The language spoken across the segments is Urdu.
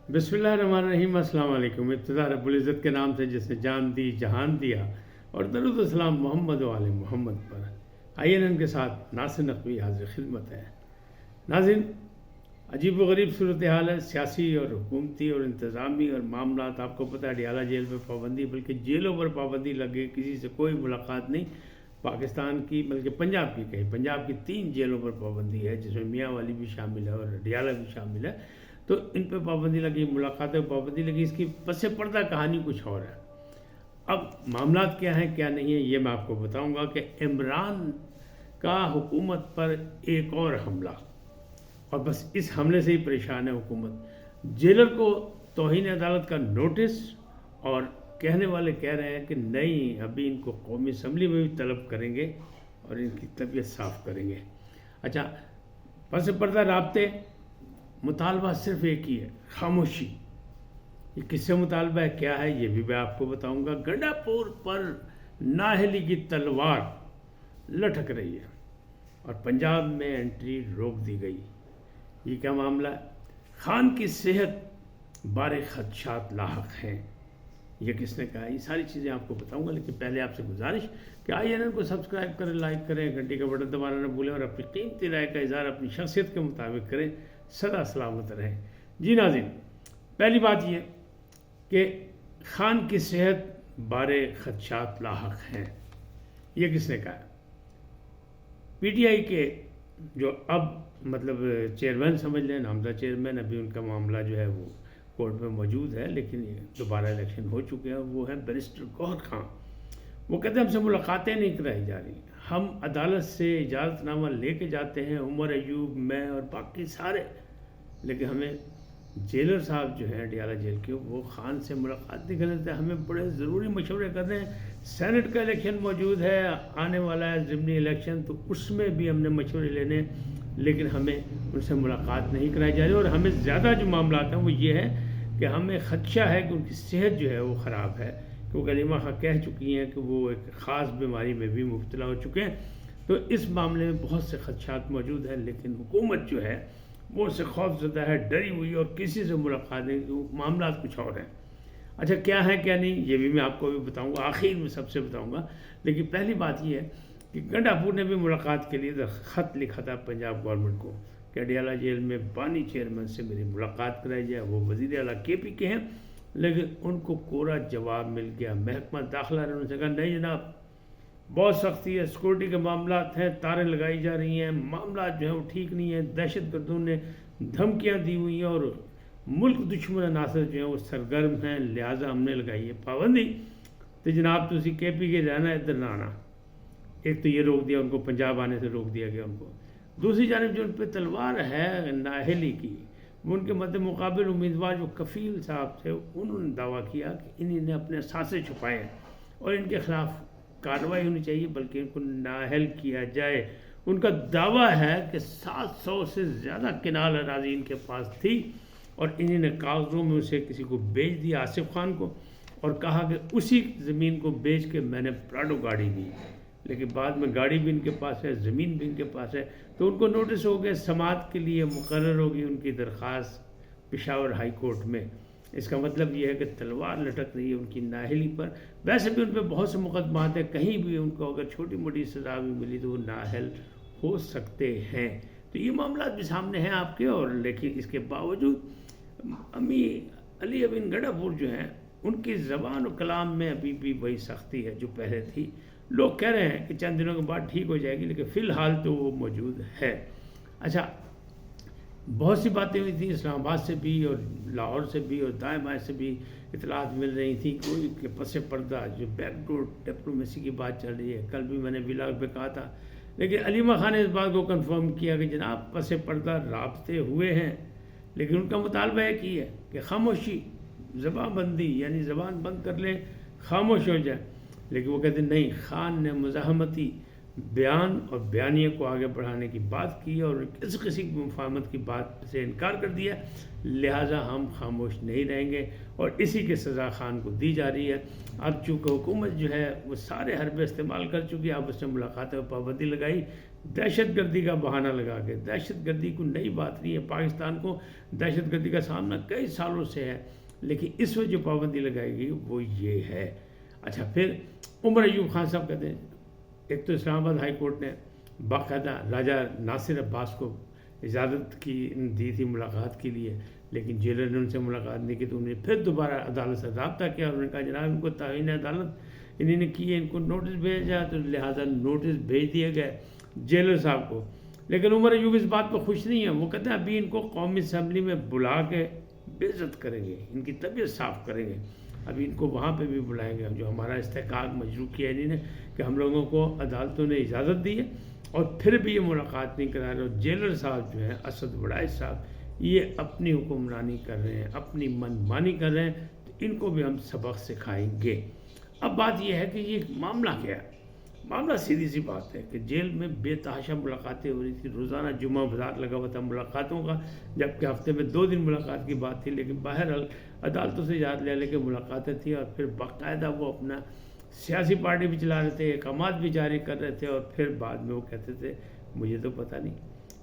بسم اللہ الرحمن الرحیم۔ السلام علیکم۔ ابتدا رب العزت کے نام سے جس نے جان دی جہان دیا، اور درود و سلام محمد و آل محمد پر۔ آئین ان کے ساتھ ناصر نقوی حاضر خدمت ہے۔ ناظرین، عجیب و غریب صورتحال ہے، سیاسی اور حکومتی اور انتظامی اور معاملات۔ آپ کو پتہ ہے ڈیالہ جیل پہ پابندی، بلکہ جیلوں پر پابندی لگ گئی، کسی سے کوئی ملاقات نہیں پاکستان کی، بلکہ پنجاب کی کہیں، پنجاب کی 3 جیلوں پر پابندی ہے، جس میں میاں والی بھی شامل ہے اور ڈیالہ بھی شامل ہے۔ تو ان پہ پابندی لگی، ملاقاتیں پہ پابندی لگی۔ اس کی پس پردہ کہانی کچھ اور ہے۔ اب معاملات کیا ہیں کیا نہیں ہیں یہ میں آپ کو بتاؤں گا کہ عمران کا حکومت پر ایک اور حملہ، اور بس اس حملے سے ہی پریشان ہے حکومت۔ جیلر کو توہین عدالت کا نوٹس، اور کہنے والے کہہ رہے ہیں کہ نہیں، ابھی ان کو قومی اسمبلی میں بھی طلب کریں گے اور ان کی طبیعت صاف کریں گے۔ اچھا، پس پردہ رابطے، مطالبہ صرف ایک ہی ہے، خاموشی۔ یہ کس سے مطالبہ ہے، کیا ہے، یہ بھی میں آپ کو بتاؤں گا۔ گنڈا پور پر نااہلی کی تلوار لٹک رہی ہے اور پنجاب میں انٹری روک دی گئی۔ یہ کیا معاملہ ہے؟ خان کی صحت بار خدشات لاحق ہیں، یہ کس نے کہا؟ یہ ساری چیزیں آپ کو بتاؤں گا، لیکن پہلے آپ سے گزارش کہ INN کو سبسکرائب کریں، لائک کریں، گھنٹی کا بٹن دبانا نہ بھولیں، اور اپنی قیمتی رائے کا اظہار اپنی شخصیت کے مطابق کریں۔ سدا سلامت رہیں۔ جی ناظرین، پہلی بات یہ کہ خان کی صحت بار خدشات لاحق ہیں، یہ کس نے کہا؟ PTI کے جو اب مطلب چیئرمین سمجھ لیں، نامزدہ چیئرمین، ابھی ان کا معاملہ جو ہے وہ کورٹ میں موجود ہے، لیکن یہ دوبارہ الیکشن ہو چکے ہیں، وہ ہیں بیرسٹر گوہر خان۔ وہ کہتے ہیں ہم سے ملاقاتیں نہیں کرائی جا رہی، ہم عدالت سے اجازت نامہ لے کے جاتے ہیں، عمر ایوب، میں اور باقی سارے، لیکن ہمیں جیلر صاحب جو ہیں ڈیالہ جیل کے، وہ خان سے ملاقات نہیں کرتے۔ ہمیں بڑے ضروری مشورے کر رہے ہیں، سینٹ کا الیکشن موجود ہے، آنے والا ہے ضمنی الیکشن، تو اس میں بھی ہم نے مشورے لینے، لیکن ہمیں ان سے ملاقات نہیں کرائی جا رہی۔ اور ہمیں زیادہ جو معاملات ہیں وہ یہ ہے کہ ہمیں خدشہ ہے کہ ان کی صحت جو ہے وہ خراب ہے، کیونکہ علیمہ خان کہہ چکی ہیں کہ وہ ایک خاص بیماری میں بھی مبتلا ہو چکے ہیں۔ تو اس معاملے میں بہت سے خدشات موجود ہیں، لیکن حکومت جو ہے وہ اس سے خوف زدہ ہے، ڈری ہوئی، اور کسی سے ملاقات نہیں، معاملات کچھ اور ہیں۔ اچھا، کیا ہے کیا نہیں یہ بھی میں آپ کو بھی بتاؤں گا، آخر میں سب سے بتاؤں گا، لیکن پہلی بات یہ ہے کہ گنڈا پور نے بھی ملاقات کے لیے خط لکھا تھا پنجاب گورنمنٹ کو کہ ڈیالہ جیل میں بانی چیئرمین سے میری ملاقات کرائی جائے۔ وہ وزیر اعلیٰ KP کے ہیں، لیکن ان کو کوڑا جواب مل گیا۔ محکمہ داخلہ نے ان سے کہا نہیں جناب، بہت سختی ہے، سیکورٹی کے معاملات ہیں، تاریں لگائی جا رہی ہیں، معاملات جو ہیں وہ ٹھیک نہیں ہیں، دہشت گردوں نے دھمکیاں دی ہوئی ہیں، اور ملک دشمن عناصر جو ہیں وہ سرگرم ہیں، لہٰذا ہم نے لگائی ہے پابندی۔ تو جناب تسی KP کے رہنا، ادھر نہ آنا۔ ایک تو یہ روک دیا ان کو، پنجاب آنے سے روک دیا گیا ان کو۔ دوسری جانب جو ان پہ تلوار ہے نااہلی کی، وہ ان کے مد مقابل امیدوار جو کفیل صاحب تھے، انہوں نے دعویٰ کیا کہ انہی نے اپنے سانسیں چھپائے ہیں اور ان کے خلاف کارروائی ہونی چاہیے، بلکہ ان کو نااہل کیا جائے۔ ان کا دعویٰ ہے کہ 700 سے زیادہ کنال اراضی ان کے پاس تھی، اور انہی نے کاغذوں میں اسے کسی کو بیچ دیا، آصف خان کو، اور کہا کہ اسی زمین کو بیچ کے میں نے پراڈو گاڑی دی، لیکن بعد میں گاڑی بھی ان کے پاس ہے، زمین بھی ان کے پاس ہے۔ تو ان کو نوٹس ہو گئے، سماعت کے لیے مقرر ہوگی ان کی درخواست پشاور ہائی کورٹ میں۔ اس کا مطلب یہ ہے کہ تلوار لٹک رہی ہے ان کی نااہلی پر۔ ویسے بھی ان پہ بہت سے مقدمات ہیں، کہیں بھی ان کو اگر چھوٹی موٹی سزا بھی ملی تو وہ نااہل ہو سکتے ہیں۔ تو یہ معاملات بھی سامنے ہیں آپ کے، اور لیکن اس کے باوجود امی علی امین گنڈا پور جو ہیں، ان کی زبان و کلام میں ابھی بھی وہی سختی ہے جو پہلے تھی۔ لوگ کہہ رہے ہیں کہ چند دنوں کے بعد ٹھیک ہو جائے گی، لیکن فی الحال تو وہ موجود ہے۔ اچھا، بہت سی باتیں ہوئی تھیں، اسلام آباد سے بھی اور لاہور سے بھی اور دائیں بائیں سے بھی اطلاعات مل رہی تھیں، کوئی کہ پس پردہ جو بیک ڈور ڈپلومیسی کی بات چل رہی ہے۔ کل بھی میں نے ولاگ پہ کہا تھا، لیکن علیمہ خان نے اس بات کو کنفرم کیا کہ جناب پس پردہ رابطے ہوئے ہیں، لیکن ان کا مطالبہ ایک ہی ہے کہ خاموشی، زبان بندی، یعنی زبان بند کر لیں، خاموش ہو جائے۔ لیکن وہ کہتے ہیں نہیں، خان نے مزاحمتی بیان اور بیانیے کو آگے بڑھانے کی بات کی اور کسی قسم کی مفاہمت کی بات سے انکار کر دیا، لہٰذا ہم خاموش نہیں رہیں گے اور اسی کی سزا خان کو دی جا رہی ہے۔ اب چونکہ حکومت جو ہے وہ سارے حربے استعمال کر چکی ہے، اب اس نے ملاقاتوں پر پابندی لگائی دہشت گردی کا بہانہ لگا کے۔ دہشت گردی کو نئی بات نہیں ہے، پاکستان کو دہشت گردی کا سامنا کئی سالوں سے ہے، لیکن اس وقت جو پابندی لگائی گئی وہ یہ ہے۔ اچھا، پھر عمر ایوب خان صاحب کہتے ہیں ایک تو اسلام آباد ہائی کورٹ نے باقاعدہ راجہ ناصر عباس کو اجازت کی دی تھی ملاقات کے لیے، لیکن جیلر نے ان سے ملاقات نہیں کی، تو انہیں پھر دوبارہ عدالت سے رابطہ کیا اور انہوں نے کہا جناب ان کو تعین عدالت انہوں نے کی ہے، ان کو نوٹس بھیجا، تو لہٰذا نوٹس بھیج دیے گئے جیلر صاحب کو۔ لیکن عمر ایوب اس بات پہ خوش نہیں ہے، وہ کہتے ہیں ابھی ان کو قومی اسمبلی میں بلا کے بے عزت کریں گے، ان کی طبیعت صاف کریں گے، ابھی ان کو وہاں پہ بھی بلائیں گے، جو ہمارا استحقاق مجروح کیا ہے انہوں نے کہ ہم لوگوں کو عدالتوں نے اجازت دی ہے اور پھر بھی یہ ملاقات نہیں کرا رہے۔ اور جیلر صاحب جو ہیں اسد وڑائچ صاحب، یہ اپنی حکمرانی کر رہے ہیں، اپنی من مانی کر رہے ہیں، تو ان کو بھی ہم سبق سکھائیں گے۔ اب بات یہ ہے کہ یہ معاملہ کیا ہے؟ معاملہ سیدھی سی بات ہے کہ جیل میں بے تحاشا ملاقاتیں ہو رہی تھی، روزانہ جمعہ بازار لگا ہوا تھا ملاقاتوں کا، جبکہ ہفتے میں 2 دن ملاقات کی بات تھی، لیکن بہرحال عدالتوں سے اجازت لے کے ملاقاتیں تھیں، اور پھر باقاعدہ وہ اپنا سیاسی پارٹی بھی چلا رہے تھے، اقامات بھی جاری کر رہے تھے، اور پھر بعد میں وہ کہتے تھے مجھے تو پتہ نہیں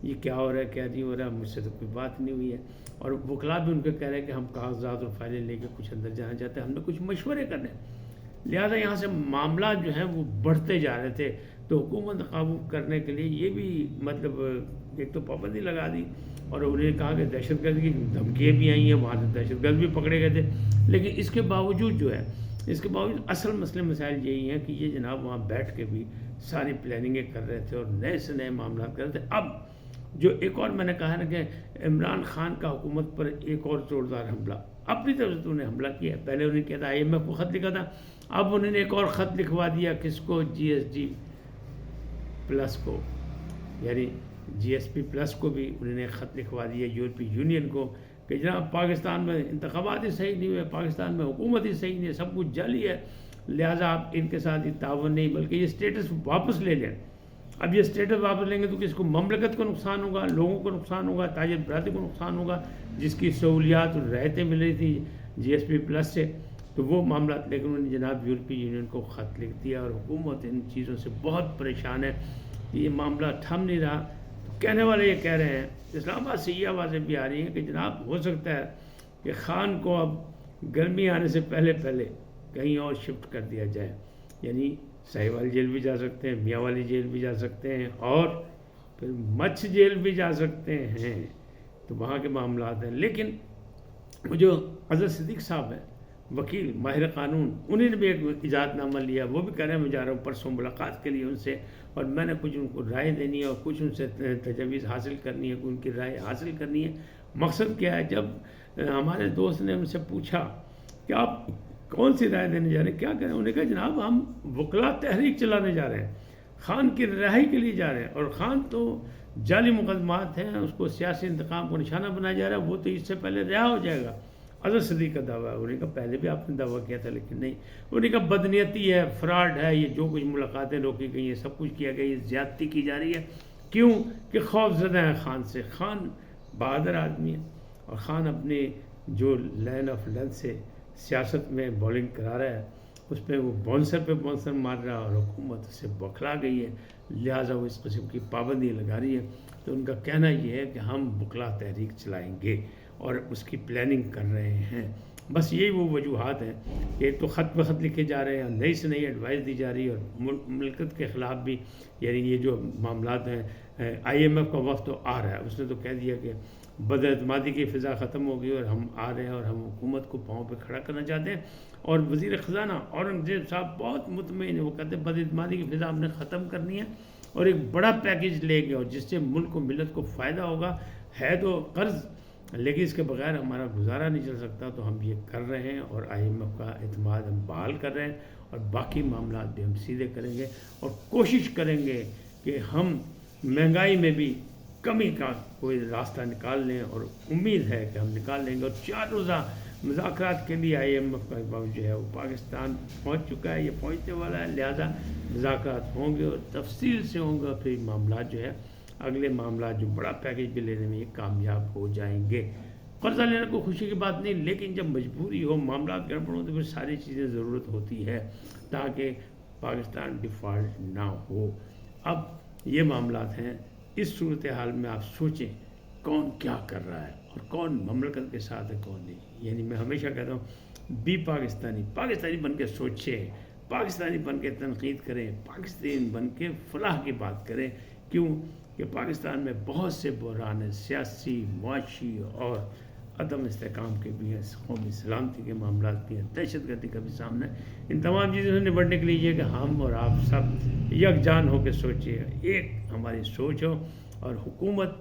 یہ کیا ہو رہا ہے کیا نہیں ہو رہا ہے، مجھ سے تو کوئی بات نہیں ہوئی ہے۔ اور وکلاء بھی ان کے کہہ رہے ہیں کہ ہم کاغذات اور فائلیں لے کے کچھ اندر جانا چاہتے ہیں، ہم نے کچھ مشورے کرنے ہیں، لہٰذا یہاں سے معاملات جو ہیں وہ بڑھتے جا رہے تھے۔ تو حکومت قابو کرنے کے لیے یہ بھی مطلب ایک تو پابندی لگا دی، اور انہوں نے کہا کہ دہشت گردی کی دھمکیاں بھی آئی ہیں، وہاں سے دہشت گرد بھی پکڑے گئے تھے، لیکن اس کے باوجود جو ہے، اس کے باوجود اصل مسائل یہی ہیں کہ یہ جناب وہاں بیٹھ کے بھی ساری پلاننگیں کر رہے تھے اور نئے سے نئے معاملات کر رہے تھے۔ اب جو ایک اور میں نے کہا نا کہ عمران خان کا حکومت پر ایک اور زوردار حملہ، اپنی طرف سے تو انہیں حملہ کیا، پہلے انہیں کیا تھا IMF کو خط لکھا تھا، اب انہوں نے ایک اور خط لکھوا دیا، کس کو؟ GSG پلس کو، یعنی GSP پلس کو بھی انہوں نے خط لکھوا دیا یورپی یونین کو کہ جناب پاکستان میں انتخابات ہی صحیح نہیں ہوئے، پاکستان میں حکومت ہی صحیح نہیں ہے، سب کچھ جعلی ہے، لہٰذا آپ ان کے ساتھ یہ تعاون نہیں بلکہ یہ اسٹیٹس واپس لے لیں۔ اب یہ اسٹیٹس واپس لیں گے تو کس کو؟ مملکت کو نقصان ہوگا، لوگوں کو نقصان ہوگا، تاجر برادری کو نقصان ہوگا، جس کی سہولیات اور رعایتیں مل رہی تھی GSP پلس سے، تو وہ معاملات۔ لیکن انہوں نے جناب یورپی یونین کو خط لکھ دیا، اور حکومت ان چیزوں سے بہت پریشان ہے، یہ معاملہ تھم نہیں رہا۔ تو کہنے والے یہ کہہ رہے ہیں، اسلام آباد سے یہ آوازیں بھی آ رہی ہیں کہ جناب ہو سکتا ہے کہ خان کو اب گرمی آنے سے پہلے کہیں اور شفٹ کر دیا جائے، یعنی سہیوال جیل بھی جا سکتے ہیں، میاں والی جیل بھی جا سکتے ہیں، اور پھر مچھ جیل بھی جا سکتے ہیں، تو وہاں کے معاملات ہیں۔ لیکن وہ جو اظہر صدیق صاحب ہیں وکیل ماہر قانون، انہوں نے بھی ایک اجازت نامہ لیا، وہ بھی کہہ رہے ہیں میں جا رہا ہوں پرسوں ملاقات کے لیے ان سے، اور میں نے کچھ ان کو رائے دینی ہے اور کچھ ان سے تجاویز حاصل کرنی ہے، ان کی رائے حاصل کرنی ہے۔ مقصد کیا ہے؟ جب ہمارے دوست نے ان سے پوچھا کہ آپ کون سی رائے دینے جا رہے ہیں، کیا کریں، انہوں نے کہا جناب ہم وکلاء تحریک چلانے جا رہے ہیں، خان کی رہائی کے لیے جا رہے ہیں، اور خان تو جعلی مقدمات ہیں، اس کو سیاسی انتقام کو نشانہ بنایا جا رہا ہے، وہ تو اس سے پہلے رہا ہو جائے گا۔ اظہر صدیق کا دعویٰ ہے، انہوں نے کہا پہلے بھی آپ نے دعویٰ کیا تھا لیکن نہیں، انہوں نے کہا بدنیتی ہے، فراڈ ہے، یہ جو کچھ ملاقاتیں روکی گئی ہیں، سب کچھ کیا گیا، یہ زیادتی کی جا رہی ہے۔ کیوں کہ خوف زدہ ہیں خان سے، خان بہادر آدمی ہے، اور خان اپنے جو لائن آف لینتھ سے سیاست میں بولنگ کرا رہا ہے، اس پہ وہ بونسر مار رہا ہے، اور حکومت اسے بوکھلا گئی ہے، لہٰذا وہ اس قسم کی پابندی لگا رہی ہے۔ تو ان کا کہنا یہ ہے کہ ہم وکلاء تحریک چلائیں گے اور اس کی پلاننگ کر رہے ہیں۔ بس یہی وہ وجوہات ہیں کہ ایک تو خط بخط لکھے جا رہے ہیں، نئی سے نئی ایڈوائس دی جا رہی ہے، اور ملکت کے خلاف بھی، یعنی یہ جو معاملات ہیں IMF کا وقت تو آ رہا ہے، اس نے تو کہہ دیا کہ بد اعتمادی کی فضا ختم ہو گئی اور ہم آ رہے ہیں اور ہم حکومت کو پاؤں پہ کھڑا کرنا چاہتے ہیں۔ اور وزیر خزانہ اورنگزیب صاحب بہت مطمئن ہیں، وہ کہتے ہیں بد اعتمادی کی فضا ہم نے ختم کرنی ہے اور ایک بڑا پیکیج لے گئے، اور جس سے ملک و ملت کو فائدہ ہوگا، ہے تو قرض لیکن اس کے بغیر ہمارا گزارا نہیں چل سکتا، تو ہم یہ کر رہے ہیں، اور IMF کا اعتماد ہم بحال کر رہے ہیں، اور باقی معاملات بھی ہم سیدھے کریں گے، اور کوشش کریں گے کہ ہم مہنگائی میں بھی کمی کا کوئی راستہ نکال لیں، اور امید ہے کہ ہم نکال لیں گے۔ اور 4 روزہ مذاکرات کے لیے IMF کا جو ہے وہ پاکستان پہنچ چکا ہے، یہ پہنچنے والا ہے، لہذا مذاکرات ہوں گے اور تفصیل سے ہوں گے، اور پھر معاملات جو ہے اگلے معاملات جو بڑا پیکیج بھی لینے میں یہ کامیاب ہو جائیں گے۔ قرضہ لینا کوئی خوشی کی بات نہیں، لیکن جب مجبوری ہو، معاملات گڑبڑ ہو، تو پھر ساری چیزیں ضرورت ہوتی ہے تاکہ پاکستان ڈیفالٹ نہ ہو۔ اب یہ معاملات ہیں، اس صورتحال میں آپ سوچیں کون کیا کر رہا ہے اور کون مملکت کے ساتھ ہے، کون نہیں۔ یعنی میں ہمیشہ کہتا ہوں بھی پاکستانی بن کے سوچیں، پاکستانی بن کے تنقید کریں، پاکستانی بن کے فلاح کی بات کریں۔ کیوں کہ پاکستان میں بہت سے بحران ہیں، سیاسی، معاشی اور عدم استحکام کے بھی ہیں، قومی سلامتی کے معاملات بھی ہیں، دہشت گردی کا بھی سامنا ہے۔ ان تمام چیزوں سے نپٹنے کے لیے کہ ہم اور آپ سب یکجان ہو کے سوچیں، ایک ہماری سوچ ہو، اور حکومت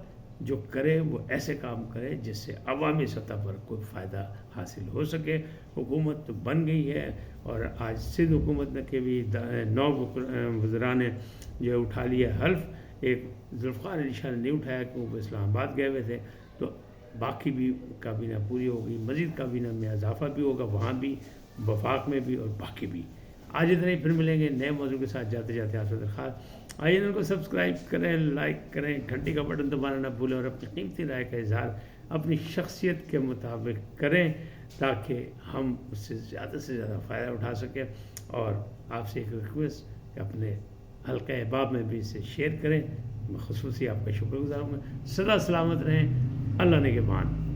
جو کرے وہ ایسے کام کرے جس سے عوامی سطح پر کوئی فائدہ حاصل ہو سکے۔ حکومت تو بن گئی ہے، اور آج سندھ حکومت نے کے بھی 9 وزراء نے جو اٹھا لیا حلف، ایک ذوالفقار علی شاہ نے نہیں اٹھایا کہ وہ اسلام آباد گئے ہوئے تھے، تو باقی بھی کابینہ پوری ہوگی، مزید کابینہ میں اضافہ بھی ہوگا، وہاں بھی، وفاق میں بھی، اور باقی بھی۔ آج اتنا ہی، پھر ملیں گے نئے موضوع کے ساتھ۔ جاتے جاتے آپ سے درخواست، آئیے ان کو سبسکرائب کریں، لائک کریں، گھنٹی کا بٹن دبانا نہ بھولیں، اور اپنی قیمتی رائے کا اظہار اپنی شخصیت کے مطابق کریں تاکہ ہم اس سے زیادہ فائدہ اٹھا سکیں۔ اور آپ سے ایک ریکویسٹ کہ اپنے حلقہ احباب میں بھی اسے شیئر کریں۔ میں خصوصی آپ کا شکر گزار ہوں۔ سدا سلامت رہیں، اللہ نگہبان۔